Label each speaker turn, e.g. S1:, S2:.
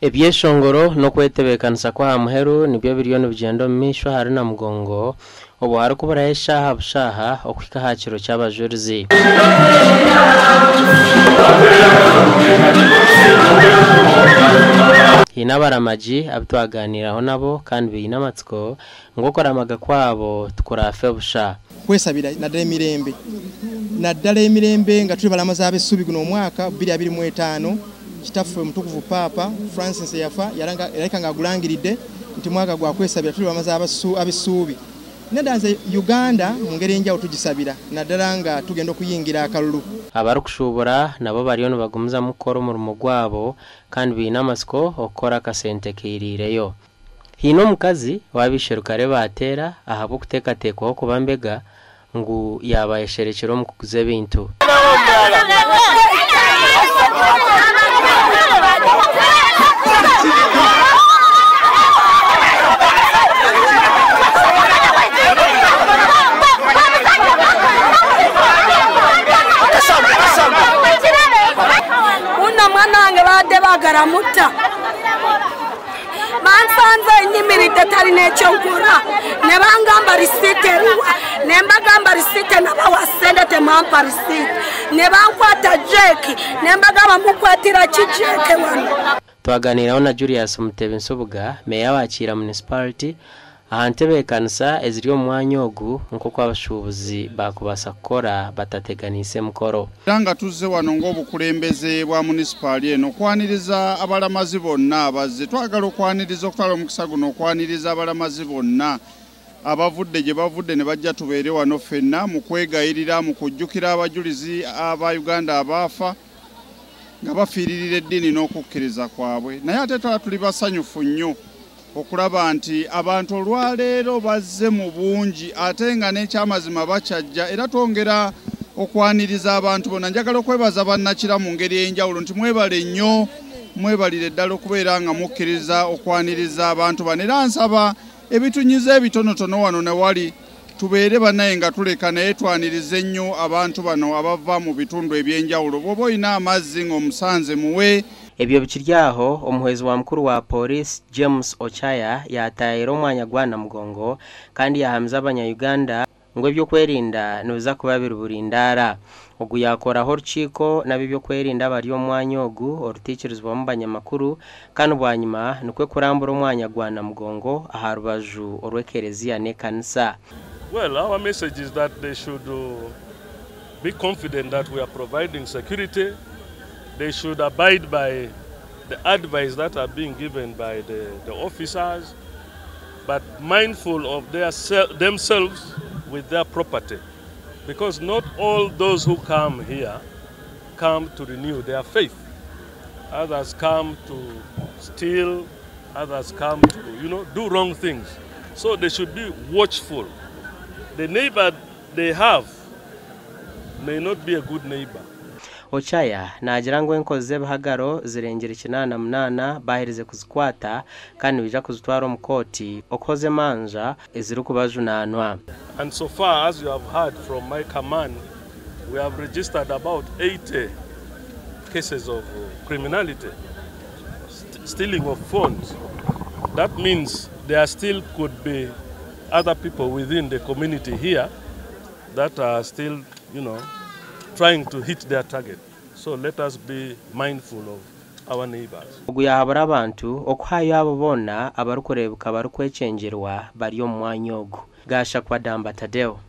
S1: Ebyeshongoro no kwetebekanisa kwa hamuheru nibyo biriyo n'ubugendo misho hari na mugongo ubu hari kubura eshaha bushaha okwika hakiro cy'abajurizi hinabaramaji abitwaganiraho nabo kandi biyinamatsiko ngo koramaga kwabo tukurafe busha
S2: kwesabira naddala emirembe nga tuli balamaza abesubi guno omwaka 2025 kitaffe mutukuvu papa Francis yafa yareka nga agulangiridde nti mwaka gwa kwesabira tuli balamaza abesubi nadanze Uganda mu ngeri enjawulo tugisabira naddala nga tugenda okuyingira akalulu
S1: abari kushubura nabo bariyo nibagumuza mukoro mu rumo gwabo kandi binamasiko okora kasente kirireyo hino mukazi wabisherukare batera ahabo kutekatekwaho kubambega ngu yabayesherekero mu kuguza ebintu
S3: Garamuta mansanze nyimiride tari necho nkura nebangamba risite nembagamba risite nabawasende te mampa risite nebankwata jeki nembagamba mukwatira kijeke wano
S1: twaganiraho na Julius Mutebe Nsubuga meya wakira municipality ahantebe kanisa eziriyo mwanyogu nko kwabashubuzi bakubasa kora batateganise mukoro
S4: ranga tuze wano ng'obukulembeze bwa municipality eno kwaniriza abalamazi bonna bazze twagala okwaniriza okutwala mukisa guno okwaniriza abalamazi bonna abavudde gye bavudde ne bajja tubeere wano ffenna mu kwegayirira mu kujjukira abajulizi aba Uganda abaafa nga bafiiririra eddiini n'okukkiriza kwabwe naye ate tuli basanyufu nnyo okulaba nti abantu olwaleero bazze mu bungi ate nga n'ekyamazima bakyajja era twongera okwaniriza abantu bonna njagala okwebaza bannakira mu ngeri enjawulo nti mwebale nnyo mwebalire ddala okubeera nga mukkiriza okwaniriza abantu bano era nsaba ebitunyiza ebitonotono wano ne wali tubeere bannaye nga tuleka naye twanirize nnyo abantu bano abava mu bitundu ebyenjawulo bw'oba olina amazzi ng'omusanze muwe
S1: ebyo bikiryaho omuhwezi wa mukuru wa police James Ochaya yatayira omwanya gwana mugongo kandi yahamza abanya-Uganda ngo ebyo kwerinda noza kuba biruburindara ogu yakoraho rukiiko nabyo kwerinda bari omwanya ogu orutikirizwa mu banyamakuru kandi bwanyuma nikwe kurambura omwanya gwana mugongo aha rubaju orwekerezia ne kanisa.
S5: Well, our message is that they should be confident that we are providing security. They should abide by the advice that are being given by the officers, but mindful of themselves with their property. Because not all those who come here come to renew their faith. Others come to steal, others come to, do wrong things. So they should be watchful. The neighbor they have may not be a good neighbor.
S1: Ochaya nagira ngo enkoze bahagaro zirengera 98 bahirize kuzikwata kandi bija kuzitwara omukoti okoze manja eziri kubajunanwa.
S5: And so far, as you have heard from my command, we have registered about 80 cases of criminality, stealing of phones. That means there still could be other people within the community here that are still, trying to hit their target. So let us be mindful of our neighbors.
S1: Oguyahabura abantu okuhayo abo bonna abarukurebuka barukwecengerwa bari omwanya ogu gasha kwa Damba Tadeo.